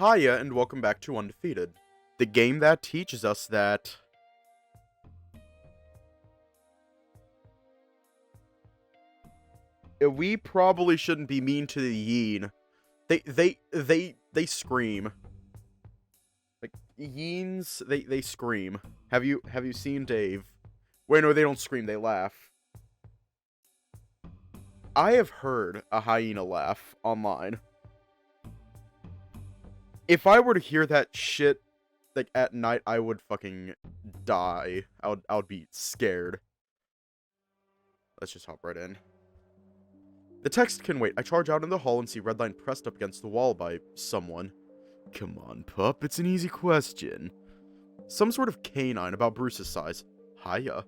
Hiya, and welcome back to Undefeated, the game that teaches us that we probably shouldn't be mean to the Yeen. They scream. Like Yeens, they scream. Have you seen Dave? Wait, no, they don't scream, they laugh. I have heard a hyena laugh online. If I were to hear that shit like at night, I would fucking die. I would be scared. Let's just hop right in. The text can wait. I charge out in the hall and see Redline pressed up against the wall by someone. Come on, pup, it's an easy question. Some sort of canine about Bruce's size. Hiya.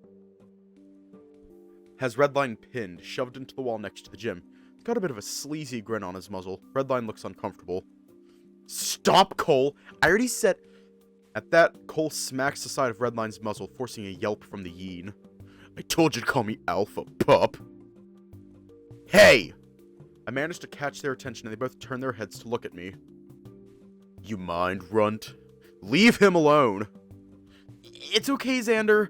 Has Redline pinned, shoved into the wall next to the gym. He's got a bit of a sleazy grin on his muzzle. Redline looks uncomfortable. Stop, Cole! I already said... At that, Cole smacks the side of Redline's muzzle, forcing a yelp from the Yeen. I told you to call me Alpha, pup. Hey! I managed to catch their attention and they both turn their heads to look at me. You mind, Runt? Leave him alone! It's okay, Xander.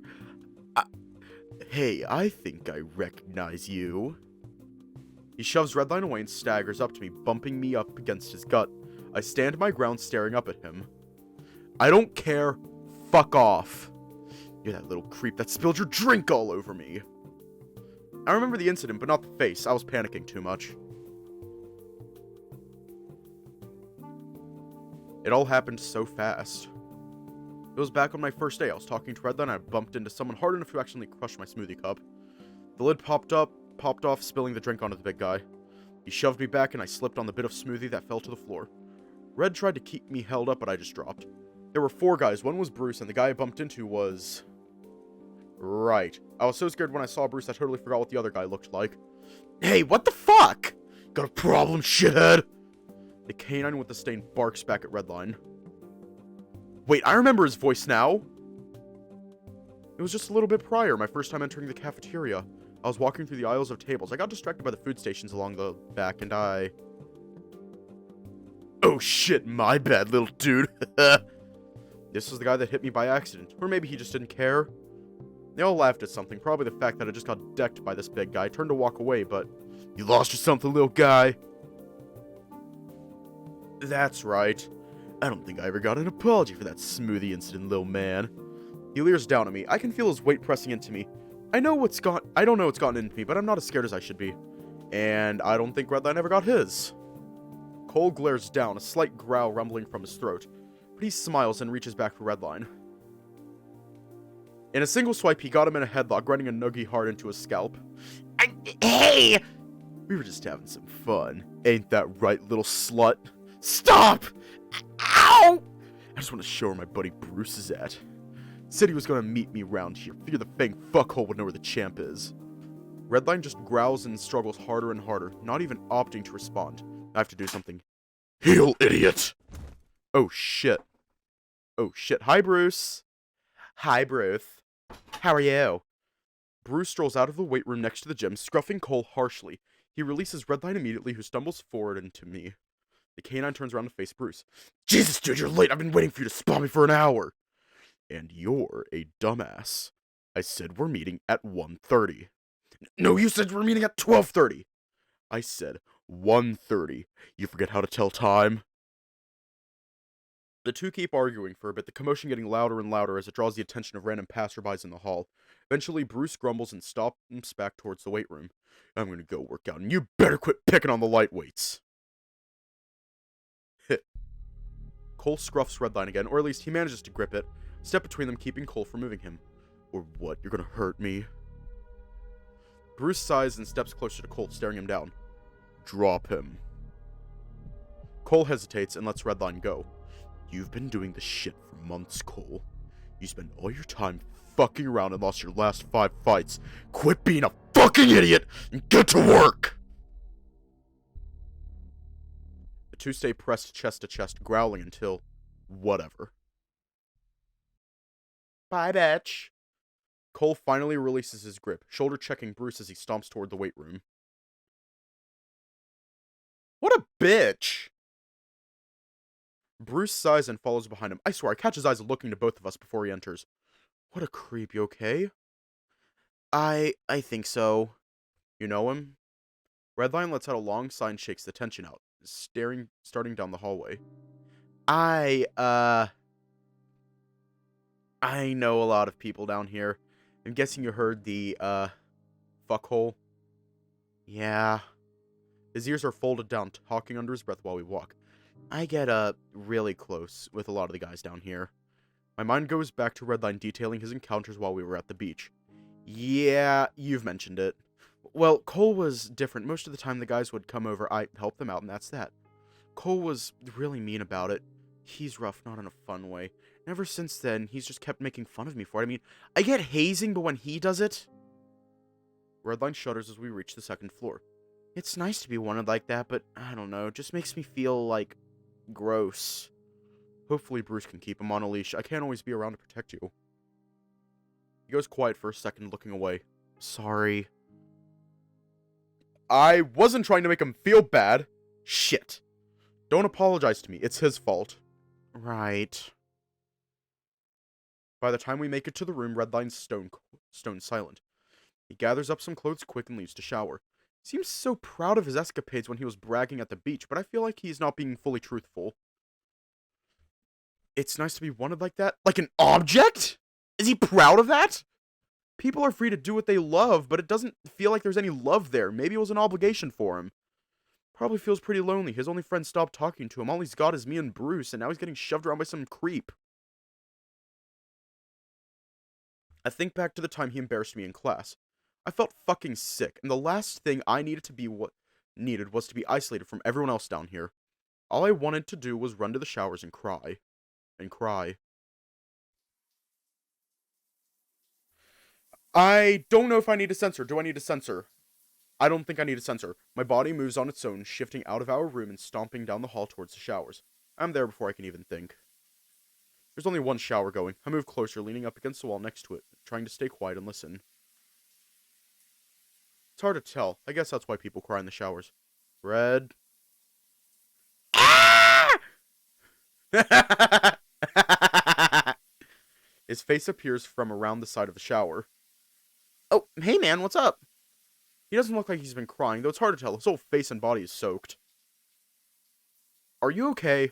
Hey, I think I recognize you. He shoves Redline away and staggers up to me, bumping me up against his gut. I stand my ground staring up at him. I don't care. Fuck off. You're that little creep that spilled your drink all over me. I remember the incident, but not the face. I was panicking too much. It all happened so fast. It was back on my first day. I was talking to Redline and I bumped into someone hard enough to accidentally crush my smoothie cup. The lid popped off, spilling the drink onto the big guy. He shoved me back and I slipped on the bit of smoothie that fell to the floor. Red tried to keep me held up, but I just dropped. There were 4 guys. One was Bruce, and the guy I bumped into was... Right. I was so scared when I saw Bruce, I totally forgot what the other guy looked like. Hey, what the fuck? Got a problem, shithead? The canine with the stain barks back at Redline. Wait, I remember his voice now. It was just a little bit prior, my first time entering the cafeteria. I was walking through the aisles of tables. I got distracted by the food stations along the back, and I... Oh shit, my bad, little dude. This was the guy that hit me by accident. Or maybe he just didn't care. They all laughed at something, probably the fact that I just got decked by this big guy. I turned to walk away, but... You lost your something, little guy. That's right. I don't think I ever got an apology for that smoothie incident, little man. He leers down at me. I can feel his weight pressing into me. I don't know what's gotten into me, but I'm not as scared as I should be. And I don't think Redline ever got his. Cole glares down, a slight growl rumbling from his throat. But he smiles and reaches back for Redline. In a single swipe, he got him in a headlock, grinding a noogie hard into his scalp. Hey! We were just having some fun. Ain't that right, little slut? Stop! Ow! I just want to show where my buddy Bruce is at. Said he was going to meet me around here. Figure the fang fuckhole would know where the champ is. Redline just growls and struggles harder and harder, not even opting to respond. I have to do something. Heal, idiot! Oh shit. Oh shit. Hi, Bruce. Hi, Bruce. How are you? Bruce strolls out of the weight room next to the gym, scruffing Cole harshly. He releases Redline immediately, who stumbles forward into me. The canine turns around to face Bruce. Jesus, dude, you're late. I've been waiting for you to spot me for an hour. And you're a dumbass. I said we're meeting at 1:30. No, you said we're meeting at 12:30. I said 1:30. You forget how to tell time? The two keep arguing for a bit, the commotion getting louder and louder as it draws the attention of random passerbys in the hall. Eventually, Bruce grumbles and stomps back towards the weight room. I'm gonna go work out, and you better quit picking on the lightweights. Hit. Cole scruffs Redline again, or at least he manages to grip it. Step between them, keeping Cole from moving him. Or what? You're gonna hurt me? Bruce sighs and steps closer to Cole, staring him down. Drop him. Cole hesitates and lets Redline go. You've been doing this shit for months, Cole. You spent all your time fucking around and lost your last 5 fights. Quit being a fucking idiot and get to work! The two stay pressed chest to chest, growling until... whatever. Bye, bitch. Cole finally releases his grip, shoulder checking Bruce as he stomps toward the weight room. What a bitch! Bruce sighs and follows behind him. I swear, I catch his eyes looking to both of us before he enters. What a creep, you okay? I think so. You know him? Redline lets out a long sigh and shakes the tension out, starting down the hallway. I know a lot of people down here. I'm guessing you heard the, fuckhole. Yeah. His ears are folded down, talking under his breath while we walk. I get, really close with a lot of the guys down here. My mind goes back to Redline detailing his encounters while we were at the beach. Yeah, you've mentioned it. Well, Cole was different. Most of the time the guys would come over, I helped them out, and that's that. Cole was really mean about it. He's rough, not in a fun way. And ever since then, he's just kept making fun of me for it. I mean, I get hazing, but when he does it... Redline shudders as we reach the second floor. It's nice to be wanted like that, but I don't know, it just makes me feel, like, gross. Hopefully Bruce can keep him on a leash. I can't always be around to protect you. He goes quiet for a second, looking away. Sorry. I wasn't trying to make him feel bad. Shit. Don't apologize to me. It's his fault. Right. By the time we make it to the room, Redline's stone silent. He gathers up some clothes quick and leaves to shower. He seems so proud of his escapades when he was bragging at the beach, but I feel like he's not being fully truthful. It's nice to be wanted like that? Like an object? Is he proud of that? People are free to do what they love, but it doesn't feel like there's any love there. Maybe it was an obligation for him. Probably feels pretty lonely. His only friend stopped talking to him. All he's got is me and Bruce, and now he's getting shoved around by some creep. I think back to the time he embarrassed me in class. I felt fucking sick, and the last thing I needed was to be isolated from everyone else down here. All I wanted to do was run to the showers and cry. And cry. I don't know if I need to censor. Do I need to censor? I don't think I need to censor. My body moves on its own, shifting out of our room and stomping down the hall towards the showers. I'm there before I can even think. There's only one shower going. I move closer, leaning up against the wall next to it, trying to stay quiet and listen. It's hard to tell. I guess that's why people cry in the showers. Red. Ah! His face appears from around the side of the shower. Oh, hey man, what's up? He doesn't look like he's been crying, though it's hard to tell. His whole face and body is soaked. Are you okay?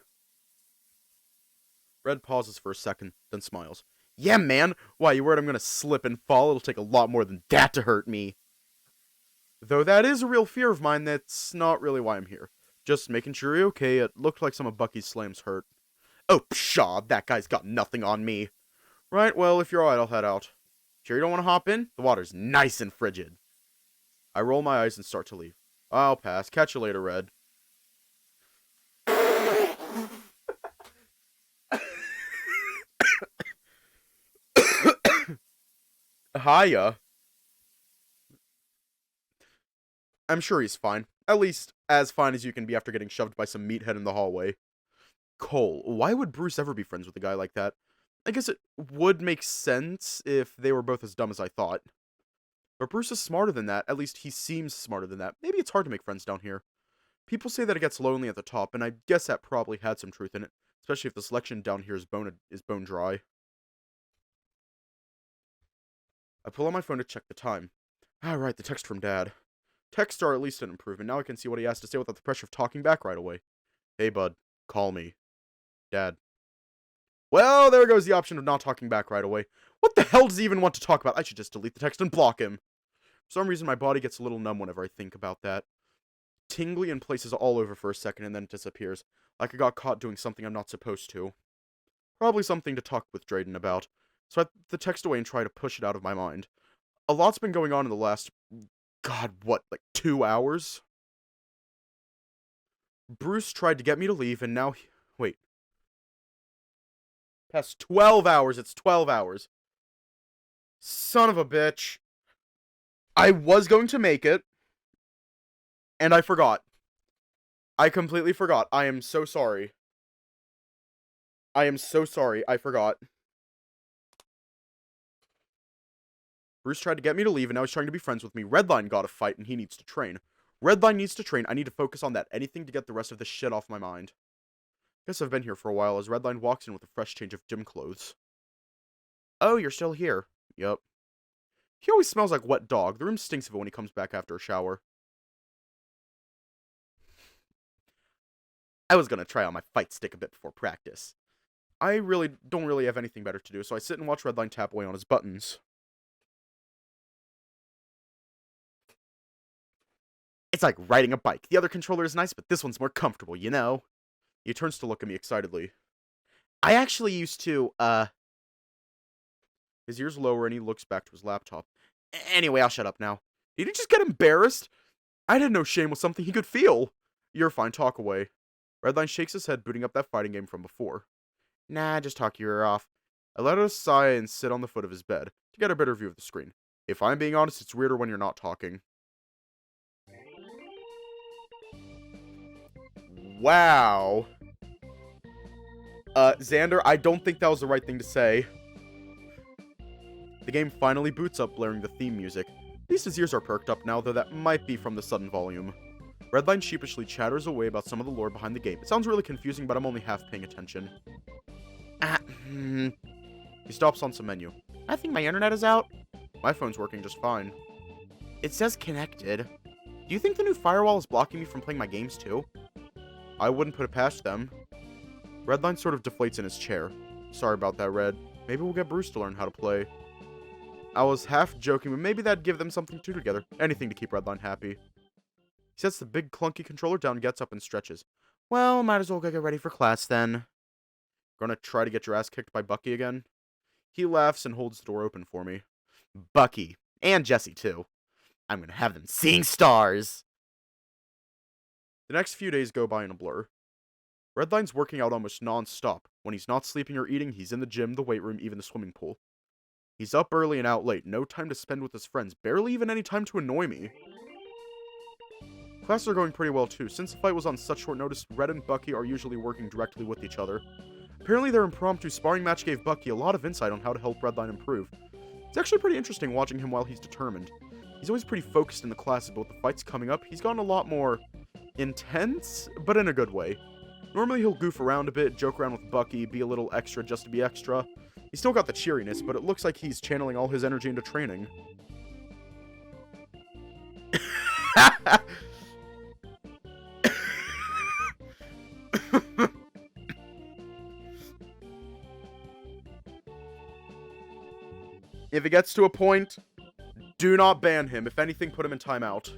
Red pauses for a second, then smiles. Yeah, man. Why, you worried I'm gonna slip and fall? It'll take a lot more than that to hurt me. Though that is a real fear of mine, that's not really why I'm here. Just making sure you're okay. It looked like some of Bucky's slams hurt. Oh, pshaw, that guy's got nothing on me. Right, well, if you're alright, I'll head out. Sure you don't want to hop in? The water's nice and frigid. I roll my eyes and start to leave. I'll pass. Catch you later, Red. Hiya. I'm sure he's fine. At least, as fine as you can be after getting shoved by some meathead in the hallway. Cole, why would Bruce ever be friends with a guy like that? I guess it would make sense if they were both as dumb as I thought. But Bruce is smarter than that. At least he seems smarter than that. Maybe it's hard to make friends down here. People say that it gets lonely at the top, and I guess that probably had some truth in it. Especially if the selection down here is bone dry. I pull out my phone to check the time. Ah, right, the text from Dad. Texts are at least an improvement. Now I can see what he has to say without the pressure of talking back right away. Hey, bud. Call me. Dad. Well, there goes the option of not talking back right away. What the hell does he even want to talk about? I should just delete the text and block him. For some reason, my body gets a little numb whenever I think about that. Tingly in places all over for a second and then it disappears. Like I got caught doing something I'm not supposed to. Probably something to talk with Drayden about. So I put the text away and try to push it out of my mind. A lot's been going on in the last... God, what, like 2 hours? Bruce tried to get me to leave and now... Wait. Past 12 hours. It's 12 hours. Son of a bitch. I was going to make it. And I forgot. I completely forgot. I am so sorry. I am so sorry. I forgot. Bruce tried to get me to leave, and now he's trying to be friends with me. Redline got a fight, and he needs to train. Redline needs to train. I need to focus on that. Anything to get the rest of this shit off my mind. Guess I've been here for a while as Redline walks in with a fresh change of gym clothes. Oh, you're still here. Yup. He always smells like wet dog. The room stinks of it when he comes back after a shower. I was gonna try on my fight stick a bit before practice. I really don't have anything better to do, so I sit and watch Redline tap away on his buttons. It's like riding a bike. The other controller is nice, but this one's more comfortable, you know? He turns to look at me excitedly. I actually used to, His ears lower and he looks back to his laptop. Anyway, I'll shut up now. Did he just get embarrassed? I didn't know shame was something he could feel. You're fine, talk away. Redline shakes his head, booting up that fighting game from before. Nah, just talk your ear off. I let out a sigh and sit on the foot of his bed, to get a better view of the screen. If I'm being honest, it's weirder when you're not talking. Wow. Xander, I don't think that was the right thing to say. The game finally boots up, blaring the theme music. At least his ears are perked up now, though that might be from the sudden volume. Redline sheepishly chatters away about some of the lore behind the game. It sounds really confusing, but I'm only half paying attention. He stops on some menu. I think my internet is out. My phone's working just fine. It says connected. Do you think the new firewall is blocking me from playing my games too? I wouldn't put it past them. Redline sort of deflates in his chair. Sorry about that, Red. Maybe we'll get Bruce to learn how to play. I was half joking, but maybe that'd give them something to do together. Anything to keep Redline happy. He sets the big clunky controller down, gets up, and stretches. Well, might as well go get ready for class then. Gonna try to get your ass kicked by Bucky again? He laughs and holds the door open for me. Bucky. And Jesse, too. I'm gonna have them seeing stars. The next few days go by in a blur. Redline's working out almost non-stop. When he's not sleeping or eating, he's in the gym, the weight room, even the swimming pool. He's up early and out late, no time to spend with his friends, barely even any time to annoy me. Classes are going pretty well too. Since the fight was on such short notice, Red and Bucky are usually working directly with each other. Apparently their impromptu sparring match gave Bucky a lot of insight on how to help Redline improve. It's actually pretty interesting watching him while he's determined. He's always pretty focused in the classes, but with the fights coming up, he's gotten a lot more intense, but in a good way. Normally he'll goof around a bit, joke around with Bucky, be a little extra just to be extra. He's still got the cheeriness, but it looks like he's channeling all his energy into training. If it gets to a point, do not ban him. If anything, put him in timeout.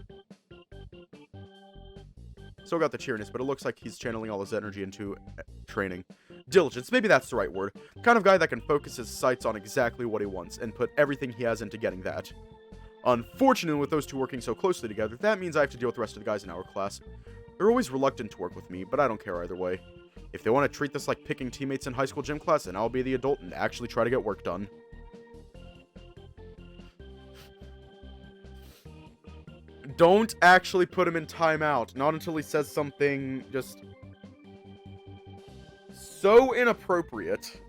Still got the cheeriness, but it looks like he's channeling all his energy into training. Diligence, maybe that's the right word. The kind of guy that can focus his sights on exactly what he wants and put everything he has into getting that. Unfortunately, with those two working so closely together, that means I have to deal with the rest of the guys in our class. They're always reluctant to work with me, but I don't care either way. If they want to treat this like picking teammates in high school gym class, then I'll be the adult and actually try to get work done. Don't actually put him in timeout. Not until he says something just so inappropriate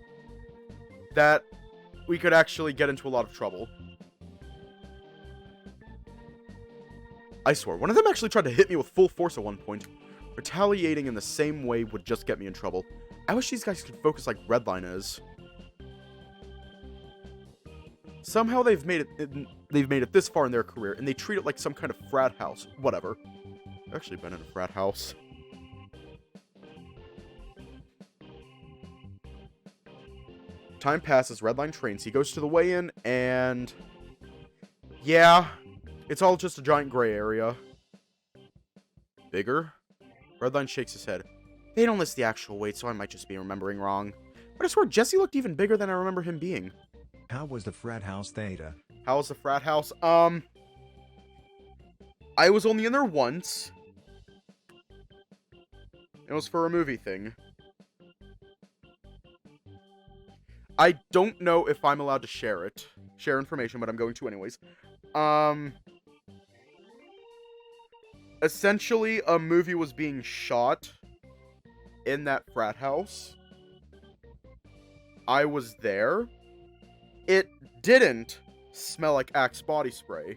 that we could actually get into a lot of trouble. I swear, one of them actually tried to hit me with full force at one point. Retaliating in the same way would just get me in trouble. I wish these guys could focus like Redline is. Somehow they've made it this far in their career, and they treat it like some kind of frat house. Whatever. I've actually been in a frat house. Time passes, Redline trains. He goes to the weigh-in, and yeah, it's all just a giant gray area. Bigger? Redline shakes his head. They don't list the actual weight, so I might just be remembering wrong. But I swear, Jesse looked even bigger than I remember him being. How was the frat house theta? How was the frat house? I was only in there once. It was for a movie thing. I don't know if I'm allowed to share information, but I'm going to anyways. Essentially, a movie was being shot in that frat house. I was there. It didn't smell like Axe body spray.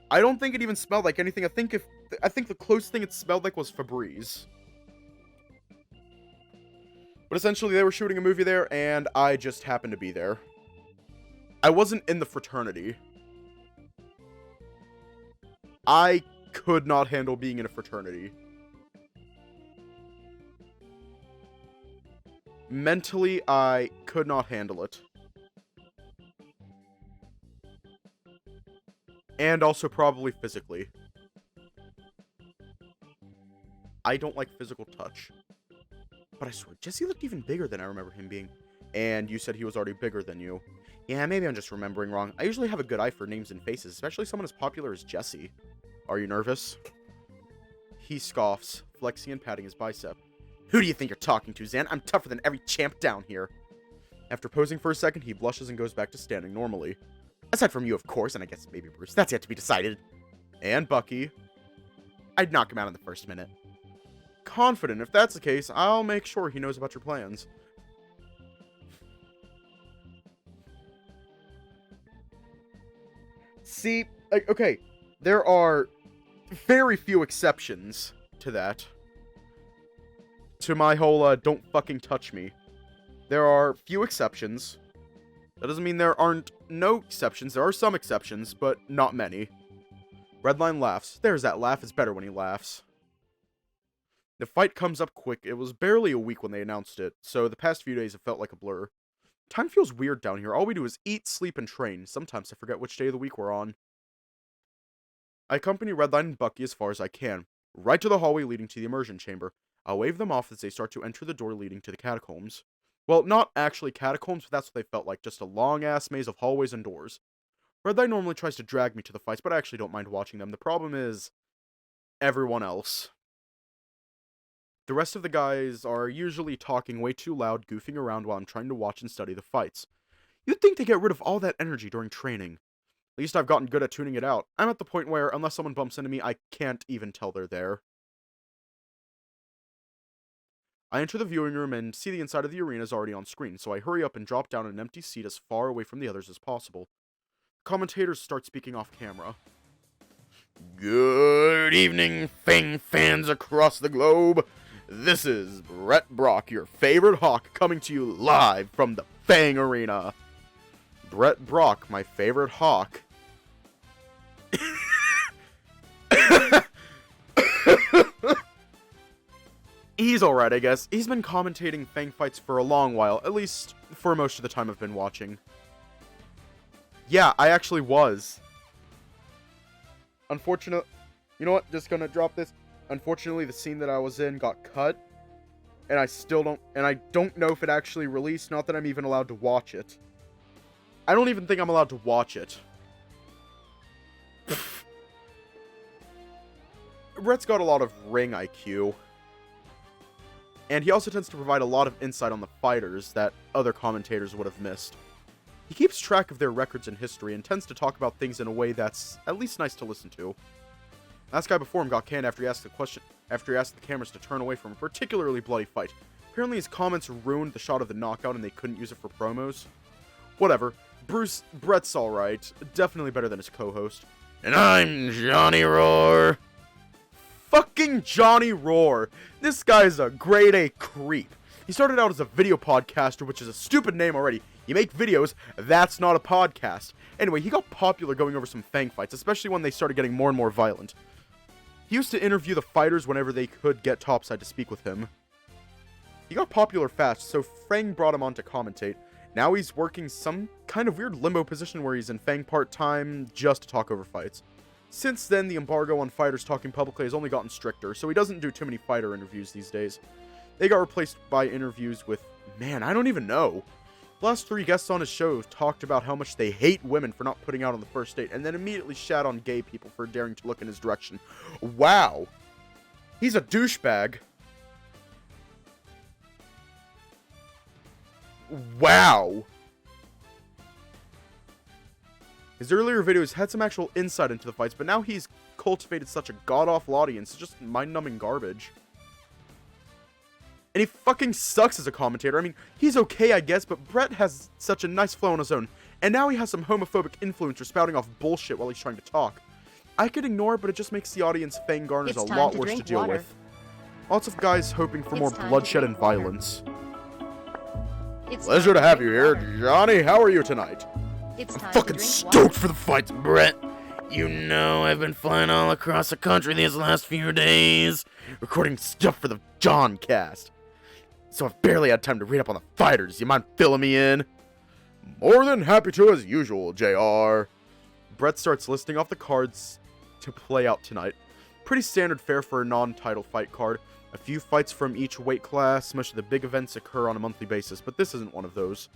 I don't think it even smelled like anything. I think if I think the closest thing it smelled like was Febreze. But essentially, they were shooting a movie there, and I just happened to be there. I wasn't in the fraternity. I could not handle being in a fraternity. Mentally, I could not handle it. And also probably physically. I don't like physical touch. But I swear, Jesse looked even bigger than I remember him being. And you said he was already bigger than you. Yeah, maybe I'm just remembering wrong. I usually have a good eye for names and faces, especially someone as popular as Jesse. Are you nervous? He scoffs, flexing and patting his bicep. Who do you think you're talking to, Zan? I'm tougher than every champ down here. After posing for a second, he blushes and goes back to standing normally. Aside from you, of course, and I guess maybe Bruce. That's yet to be decided. And Bucky. I'd knock him out in the first minute. Confident, if that's the case, I'll make sure he knows about your plans. See, like, okay, there are very few exceptions to that. To my whole, don't fucking touch me. There are few exceptions. That doesn't mean there aren't no exceptions. There are some exceptions, but not many. Redline laughs. There's that laugh. It's better when he laughs. The fight comes up quick. It was barely a week when they announced it, so the past few days have felt like a blur. Time feels weird down here. All we do is eat, sleep, and train. Sometimes I forget which day of the week we're on. I accompany Redline and Bucky as far as I can, right to the hallway leading to the immersion chamber. I'll wave them off as they start to enter the door leading to the catacombs. Well, not actually catacombs, but that's what they felt like, just a long-ass maze of hallways and doors. Redline normally tries to drag me to the fights, but I actually don't mind watching them. The problem is everyone else. The rest of the guys are usually talking way too loud, goofing around while I'm trying to watch and study the fights. You'd think they get rid of all that energy during training. At least I've gotten good at tuning it out. I'm at the point where, unless someone bumps into me, I can't even tell they're there. I enter the viewing room and see the inside of the arena is already on screen, so I hurry up and drop down an empty seat as far away from the others as possible. Commentators start speaking off camera. Good evening, Fang fans across the globe. This is Brett Brock, your favorite Hawk, coming to you live from the Fang Arena. Brett Brock, my favorite Hawk. He's alright, I guess. He's been commentating Fang fights for a long while, at least for most of the time I've been watching. Yeah, I actually was. Unfortunate. You know what? Just gonna drop this. Unfortunately, the scene that I was in got cut. And I don't know if it actually released, not that I'm even allowed to watch it. I don't even think I'm allowed to watch it. Brett's got a lot of ring IQ. And he also tends to provide a lot of insight on the fighters that other commentators would have missed. He keeps track of their records and history and tends to talk about things in a way that's at least nice to listen to. Last guy before him got canned after he asked the cameras to turn away from a particularly bloody fight. Apparently his comments ruined the shot of the knockout and they couldn't use it for promos. Whatever. Brett's alright. Definitely better than his co-host. And I'm Johnny Roar. Fucking Johnny Roar. This guy's a grade A creep. He started out as a video podcaster, which is a stupid name already. You make videos, that's not a podcast. Anyway, he got popular going over some Fang fights, especially when they started getting more and more violent. He used to interview the fighters whenever they could get topside to speak with him. He got popular fast, so Fang brought him on to commentate. Now he's working some kind of weird limbo position where he's in Fang part-time just to talk over fights. Since then, the embargo on fighters talking publicly has only gotten stricter, so he doesn't do too many fighter interviews these days. They got replaced by interviews with, man, I don't even know. The last 3 guests on his show talked about how much they hate women for not putting out on the first date, and then immediately shat on gay people for daring to look in his direction. Wow. He's a douchebag. Wow. His earlier videos had some actual insight into the fights, but now he's cultivated such a god-awful audience, it's just mind-numbing garbage. And he fucking sucks as a commentator. I mean, he's okay, I guess, but Brett has such a nice flow on his own, and now he has some homophobic influencer spouting off bullshit while he's trying to talk. I could ignore it, but it just makes the audience Fang Garners a It's time lot to worse to drink deal water. with. Lots of guys hoping for It's more time to bloodshed drink and water. violence. It's Pleasure time to have you drink here, water. Johnny. How are you tonight? It's time Fucking to drink stoked water. for the fights. Brett, you know I've been flying all across the country these last few days. Recording stuff for the John cast. So I've barely had time to read up on the fighters. You mind filling me in? More than happy to, as usual, JR. Brett starts listing off the cards to play out tonight. Pretty standard fare for a non-title fight card. A few fights from each weight class. Most of the big events occur on a monthly basis, but this isn't one of those.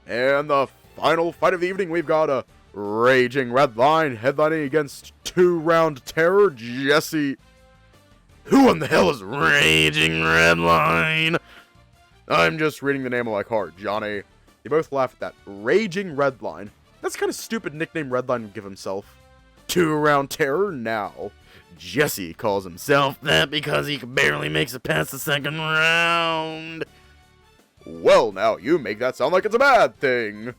And the final fight of the evening, we've got a Raging Redline headlining against 2-round terror Jesse. Who in the hell is Raging Redline? I'm just reading the name of my card, Johnny. They both laugh at that. Raging Redline. That's kind of stupid nickname Redline would give himself. 2-round terror now. Jesse calls himself That because he barely makes it past the second round. Well, now you make that sound like it's a bad thing.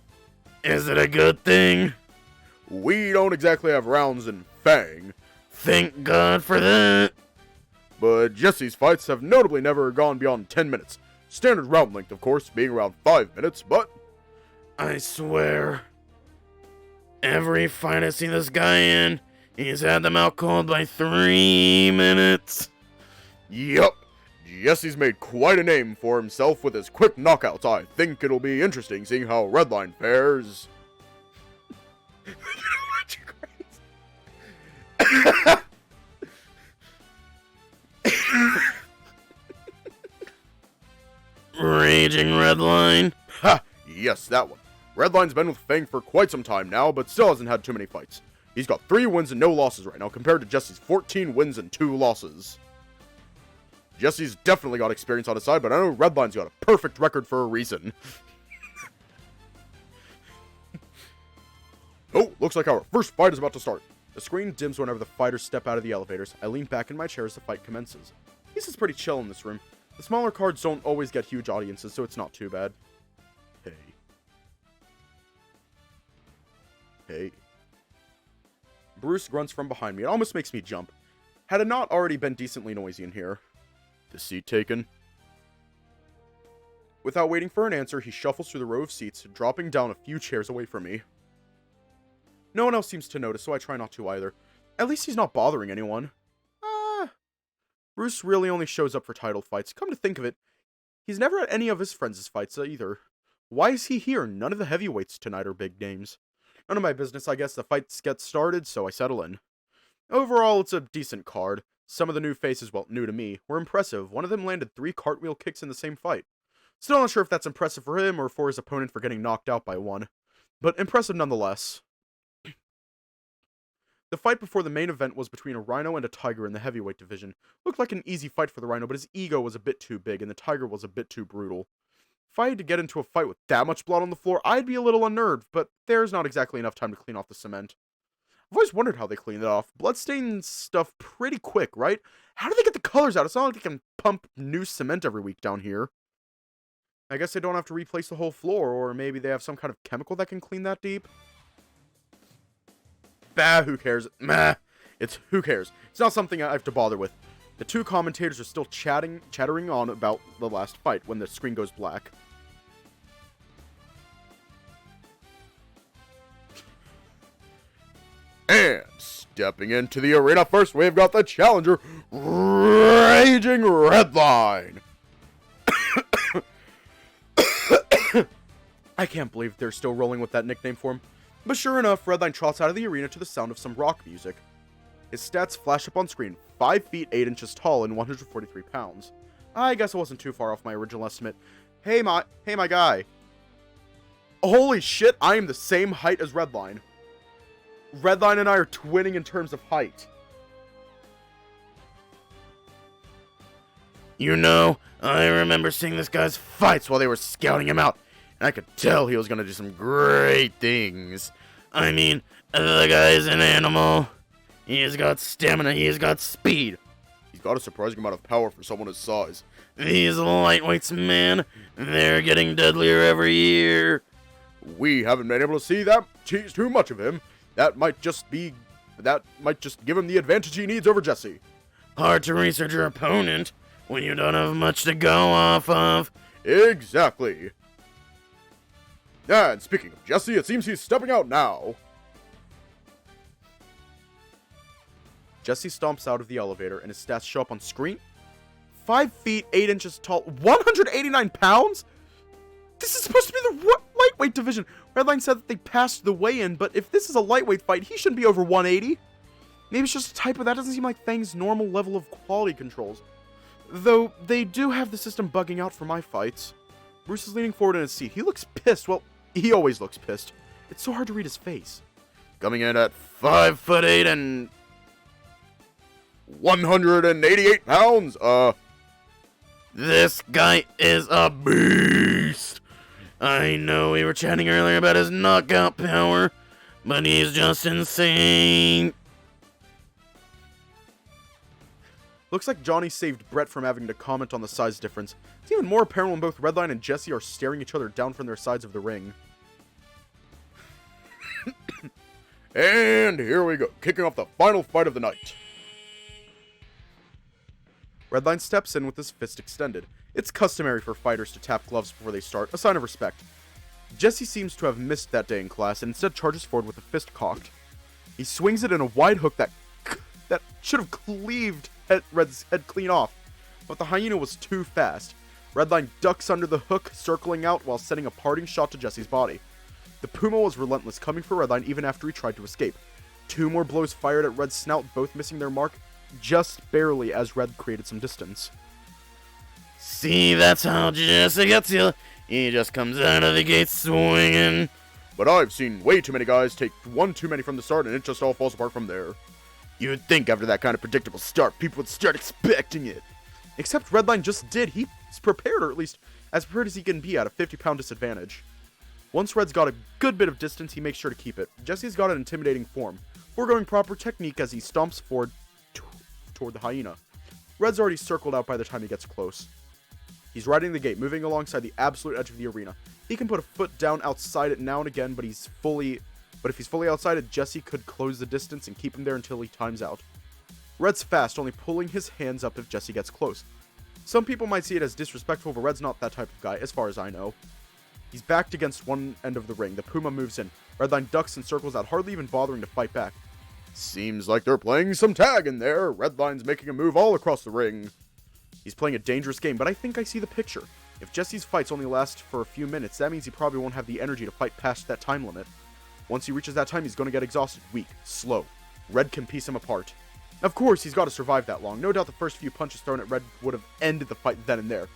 Is it a good thing? We don't exactly have rounds in Fang, Thank God for that. but Jesse's fights have notably never gone beyond 10 minutes. Standard round length, of course, being around 5 minutes, but I swear, every fight I see this guy in, he's had them out cold by 3 minutes. yup, Jesse's made quite a name for himself with his quick knockouts. I think it'll be interesting seeing how Redline fares. Raging Redline. Ha! Yes, that one. Redline's been with Fang for quite some time now, but still hasn't had too many fights. He's got 3 wins and no losses right now, compared to Jesse's 14 wins and 2 losses. Jesse's definitely got experience on his side, but I know Redline's got a perfect record for a reason. Oh, looks like our first fight is about to start. The screen dims whenever the fighters step out of the elevators. I lean back in my chair as the fight commences. This is pretty chill in this room. The smaller cards don't always get huge audiences, so it's not too bad. Hey. Hey. Bruce grunts from behind me. It almost makes me jump. Had it not already been decently noisy in here. The seat taken? Without waiting for an answer, he shuffles through the row of seats, dropping down a few chairs away from me. No one else seems to notice, so I try not to either. At least he's not bothering anyone. Bruce really only shows up for title fights. Come to think of it, he's never at any of his friends' fights either. Why is he here? None of the heavyweights tonight are big names. None of my business, I guess. The fights get started, so I settle in. Overall, it's a decent card. Some of the new faces, well, new to me, were impressive. One of them landed 3 cartwheel kicks in the same fight. Still not sure if that's impressive for him or for his opponent for getting knocked out by one. But impressive nonetheless. The fight before the main event was between a Rhino and a Tiger in the heavyweight division. Looked like an easy fight for the Rhino, but his ego was a bit too big and the Tiger was a bit too brutal. If I had to get into a fight with that much blood on the floor, I'd be a little unnerved, but there's not exactly enough time to clean off the cement. I've always wondered how they clean it off. Bloodstains stuff pretty quick, right? How do they get the colors out? It's not like they can pump new cement every week down here. I guess they don't have to replace the whole floor, or maybe they have some kind of chemical that can clean that deep. Bah, who cares? Meh. Who cares? It's not something I have to bother with. The 2 commentators are still chattering on about the last fight when the screen goes black. And stepping into the arena first, we've got the challenger, Raging Redline. I can't believe they're still rolling with that nickname for him. But sure enough, Redline trots out of the arena to the sound of some rock music. His stats flash up on screen, 5 feet 8 inches tall and 143 pounds. I guess I wasn't too far off my original estimate. Hey my guy. Holy shit, I am the same height as Redline. Redline and I are twinning in terms of height. You know, I remember seeing this guy's fights while they were scouting him out, and I could tell he was gonna do some great things. I mean, the guy's an animal. He's got stamina, he's got speed. He's got a surprising amount of power for someone his size. These lightweights, man, they're getting deadlier every year. We haven't been able to see that too much of him. That might just be That might just give him the advantage he needs over Jesse. Hard to research your opponent when you don't have much to go off of. Exactly. And speaking of Jesse, it seems he's stepping out now. Jesse stomps out of the elevator and his stats show up on screen. 5 feet, 8 inches tall, 189 pounds? This is supposed to be the lightweight division. Redline said that they passed the weigh-in, but if this is a lightweight fight, he shouldn't be over 180. Maybe it's just a typo. That doesn't seem like Fang's normal level of quality controls. Though, they do have the system bugging out for my fights. Bruce is leaning forward in his seat. He looks pissed. Well, he always looks pissed. It's so hard to read his face. Coming in at 5'8" and 188 pounds. This guy is a beast. I know we were chatting earlier about his knockout power, but he's just insane. Looks like Johnny saved Brett from having to comment on the size difference. It's even more apparent when both Redline and Jesse are staring each other down from their sides of the ring. And here we go, kicking off the final fight of the night. Redline steps in with his fist extended. It's customary for fighters to tap gloves before they start, a sign of respect. Jesse seems to have missed that day in class and instead charges forward with the fist cocked. He swings it in a wide hook that should have cleaved Red's head clean off, but the hyena was too fast. Redline ducks under the hook, circling out while sending a parting shot to Jesse's body. The Puma was relentless, coming for Redline even after he tried to escape. 2 more blows fired at Red's snout, both missing their mark, just barely as Red created some distance. See, that's how Jesse gets you. He just comes out of the gate swinging. But I've seen way too many guys take one too many from the start and it just all falls apart from there. You'd think after that kind of predictable start, people would start expecting it. Except Redline just did. He's prepared, or at least as prepared as he can be at a 50-pound disadvantage. Once Red's got a good bit of distance, he makes sure to keep it. Jesse's got an intimidating form, foregoing proper technique as he stomps forward toward the hyena. Red's already circled out by the time he gets close. He's riding the gate, moving alongside the absolute edge of the arena. He can put a foot down outside it now and again, but if he's fully outside it, Jesse could close the distance and keep him there until he times out. Red's fast, only pulling his hands up if Jesse gets close. Some people might see it as disrespectful, but Red's not that type of guy, as far as I know. He's backed against one end of the ring. The Puma moves in. Redline ducks and circles out, hardly even bothering to fight back. Seems like they're playing some tag in there. Redline's making a move all across the ring. He's playing a dangerous game, but I think I see the picture. If Jesse's fights only last for a few minutes, that means he probably won't have the energy to fight past that time limit. Once he reaches that time, he's going to get exhausted, weak, slow. Red can piece him apart. Of course, he's got to survive that long. No doubt the first few punches thrown at Red would have ended the fight then and there.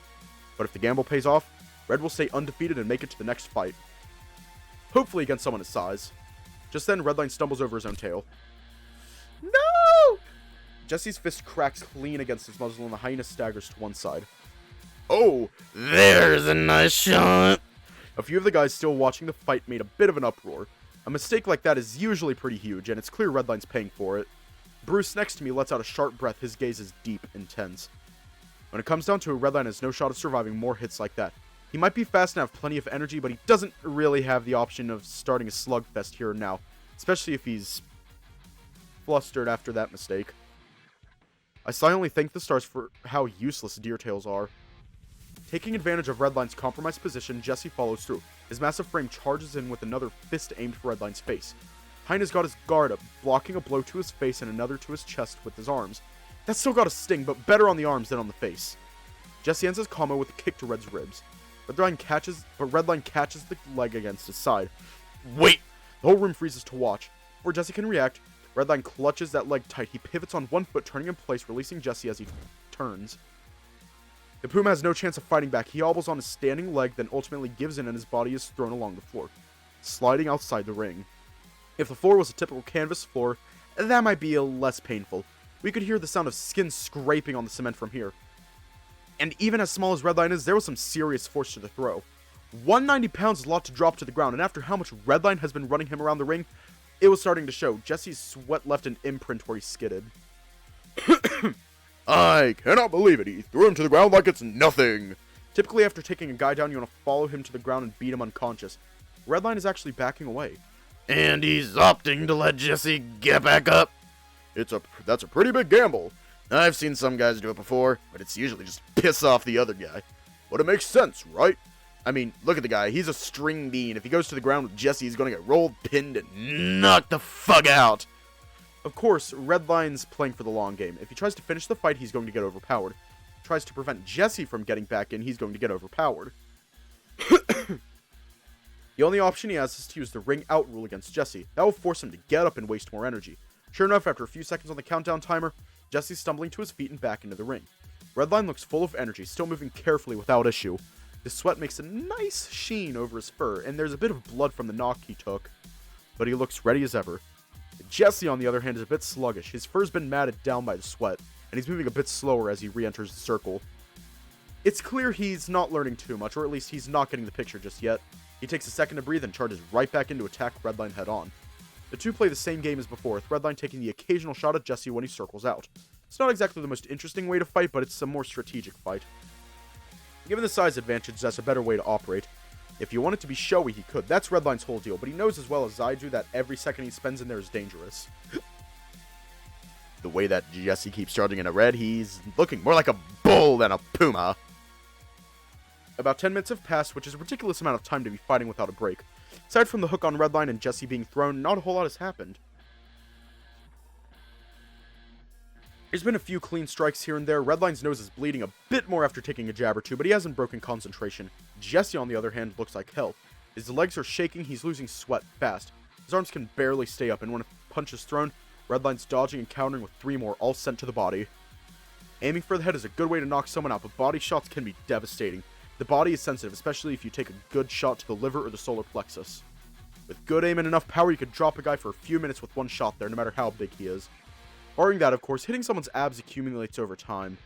But if the gamble pays off, Red will stay undefeated and make it to the next fight. Hopefully against someone his size. Just then, Redline stumbles over his own tail. No! Jesse's fist cracks clean against his muzzle and the hyena staggers to one side. Oh! There's a nice shot. A few of the guys still watching the fight made a bit of an uproar. A mistake like that is usually pretty huge, and it's clear Redline's paying for it. Bruce next to me lets out a sharp breath, his gaze is deep, intense. When it comes down to it, Redline has no shot of surviving more hits like that. He might be fast and have plenty of energy, but he doesn't really have the option of starting a slugfest here and now, especially if he's flustered after that mistake. I silently thank the stars for how useless Deer Tails are. Taking advantage of Redline's compromised position, Jesse follows through. His massive frame charges in with another fist aimed for Redline's face. Hyena's got his guard up, blocking a blow to his face and another to his chest with his arms. That's still got a sting, but better on the arms than on the face. Jesse ends his combo with a kick to Red's ribs. Redline catches the leg against his side. Wait! The whole room freezes to watch. Before Jesse can react, Redline clutches that leg tight. He pivots on one foot, turning in place, releasing Jesse as he turns. The Puma has no chance of fighting back. He hobbles on his standing leg, then ultimately gives in and his body is thrown along the floor, sliding outside the ring. If the floor was a typical canvas floor, that might be less painful. We could hear the sound of skin scraping on the cement from here. And even as small as Redline is, there was some serious force to the throw. 190 pounds is a lot to drop to the ground, and after how much Redline has been running him around the ring, it was starting to show. Jesse's sweat left an imprint where he skidded. I cannot believe it. He threw him to the ground like it's nothing. Typically, after taking a guy down, you want to follow him to the ground and beat him unconscious. Redline is actually backing away. And he's opting to let Jesse get back up. That's a pretty big gamble. I've seen some guys do it before, but it's usually just piss off the other guy. But it makes sense, right? I mean, look at the guy. He's a string bean. If he goes to the ground with Jesse, he's going to get rolled, pinned, and Knock the fuck out. Of course, Redline's playing for the long game. If he tries to finish the fight, he's going to get overpowered. If he tries to prevent Jesse from getting back in, he's going to get overpowered. The only option he has is to use the ring out rule against Jesse. That will force him to get up and waste more energy. Sure enough, after a few seconds on the countdown timer, Jesse's stumbling to his feet and back into the ring. Redline looks full of energy, still moving carefully without issue. The sweat makes a nice sheen over his fur, and there's a bit of blood from the knock he took. But he looks ready as ever. Jesse, on the other hand, is a bit sluggish. His fur's been matted down by the sweat, and he's moving a bit slower as he re-enters the circle. It's clear he's not learning too much, or at least he's not getting the picture just yet. He takes a second to breathe and charges right back in to attack Redline head-on. The two play the same game as before, with Redline taking the occasional shot at Jesse when he circles out. It's not exactly the most interesting way to fight, but it's a more strategic fight. Given the size advantage, that's a better way to operate. If you want it to be showy, he could. That's Redline's whole deal, but he knows as well as I do that every second he spends in there is dangerous. The way that Jesse keeps charging in a red, he's looking more like a bull than a puma. About 10 minutes have passed, which is a ridiculous amount of time to be fighting without a break. Aside from the hook on Redline and Jesse being thrown, not a whole lot has happened. There's been a few clean strikes here and there. Redline's nose is bleeding a bit more after taking a jab or two, but he hasn't broken concentration. Jesse, on the other hand, looks like hell. His legs are shaking, he's losing sweat fast. His arms can barely stay up, and when a punch is thrown, Redline's dodging and countering with 3 more, all sent to the body. Aiming for the head is a good way to knock someone out, but body shots can be devastating. The body is sensitive, especially if you take a good shot to the liver or the solar plexus. With good aim and enough power, you could drop a guy for a few minutes with one shot there, no matter how big he is. Barring that, of course, hitting someone's abs accumulates over time.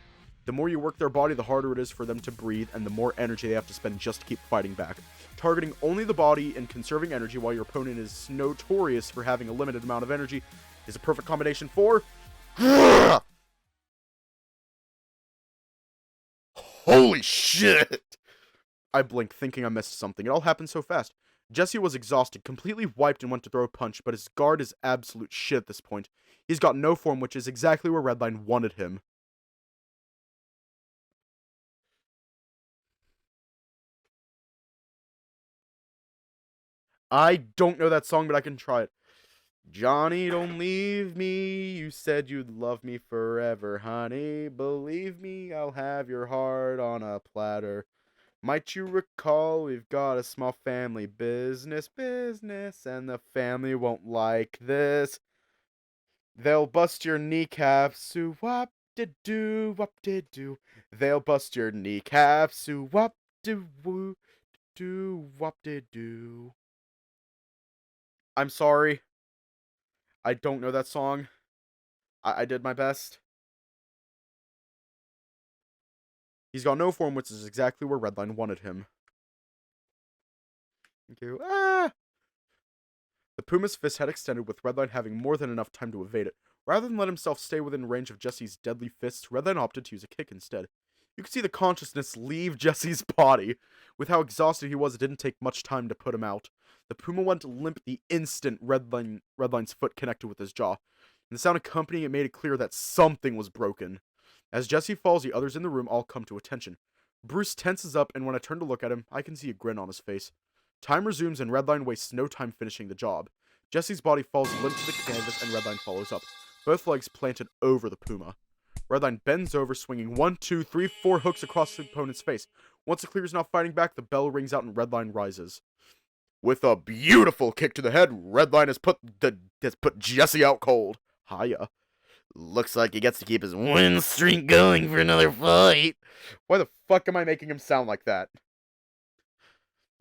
The more you work their body, the harder it is for them to breathe, and the more energy they have to spend just to keep fighting back. Targeting only the body and conserving energy while your opponent is notorious for having a limited amount of energy is a perfect combination for... Holy shit! I blink, thinking I missed something. It all happened so fast. Jesse was exhausted, completely wiped, and went to throw a punch, but his guard is absolute shit at this point. He's got no form, which is exactly where Redline wanted him. I don't know that song, but I can try it. Johnny, don't leave me. You said you'd love me forever, honey. Believe me, I'll have your heart on a platter. Might you recall we've got a small family business, and the family won't like this. They'll bust your kneecaps, wop-de-doo, wop-de-doo. They'll bust your kneecaps, wop-de-woo, doo, wop-de-doo. I'm sorry. I don't know that song. I did my best. He's got no form, which is exactly where Redline wanted him. Thank you. Ah! The Puma's fist had extended, with Redline having more than enough time to evade it. Rather than let himself stay within range of Jesse's deadly fists, Redline opted to use a kick instead. You could see the consciousness leave Jesse's body. With how exhausted he was, it didn't take much time to put him out. The Puma went limp the instant Redline's foot connected with his jaw. And the sound accompanying it made it clear that something was broken. As Jesse falls, the others in the room all come to attention. Bruce tenses up, and when I turn to look at him, I can see a grin on his face. Time resumes, and Redline wastes no time finishing the job. Jesse's body falls limp to the canvas, and Redline follows up, both legs planted over the Puma. Redline bends over, swinging 1, 2, 3, 4 hooks across the opponent's face. Once it clears not fighting back, the bell rings out and Redline rises. With a beautiful kick to the head, Redline has put Jesse out cold. Hiya. Looks like he gets to keep his win streak going for another fight. Why the fuck am I making him sound like that?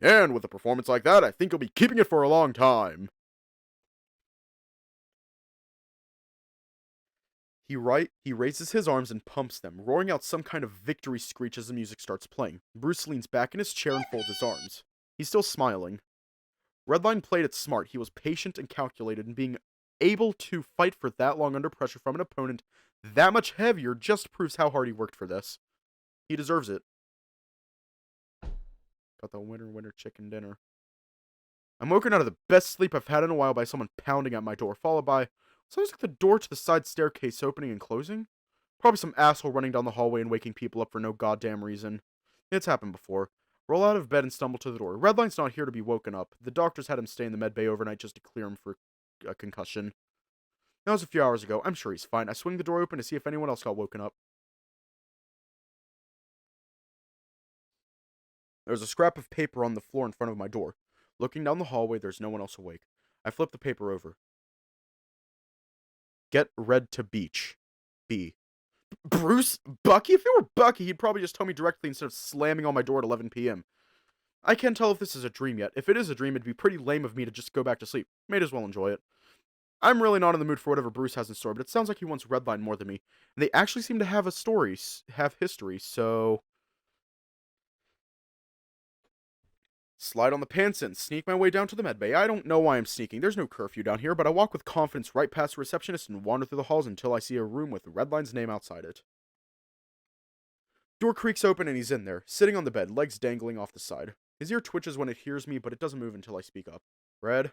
And with a performance like that, I think he'll be keeping it for a long time. He raises his arms and pumps them, roaring out some kind of victory screech as the music starts playing. Bruce leans back in his chair and folds his arms. He's still smiling. Redline played it smart. He was patient and calculated, and being able to fight for that long under pressure from an opponent that much heavier just proves how hard he worked for this. He deserves it. Got the winner chicken dinner. I'm woken out of the best sleep I've had in a while by someone pounding at my door, followed by sounds like the door to the side staircase opening and closing. Probably some asshole running down the hallway and waking people up for no goddamn reason. It's happened before. Roll out of bed and stumble to the door. Redline's not here to be woken up. The doctors had him stay in the med bay overnight just to clear him for a concussion. That was a few hours ago. I'm sure he's fine. I swing the door open to see if anyone else got woken up. There's a scrap of paper on the floor in front of my door. Looking down the hallway, there's no one else awake. I flip the paper over. Get Red to beach. B. Bruce? Bucky? If it were Bucky, he'd probably just tell me directly instead of slamming on my door at 11 p.m. I can't tell if this is a dream yet. If it is a dream, it'd be pretty lame of me to just go back to sleep. May as well enjoy it. I'm really not in the mood for whatever Bruce has in store, but it sounds like he wants Redline more than me. And they actually seem to have history, so... Slide on the pants and sneak my way down to the med bay. I don't know why I'm sneaking. There's no curfew down here, but I walk with confidence right past the receptionist and wander through the halls until I see a room with Redline's name outside it. Door creaks open and he's in there, sitting on the bed, legs dangling off the side. His ear twitches when it hears me, but it doesn't move until I speak up. Red?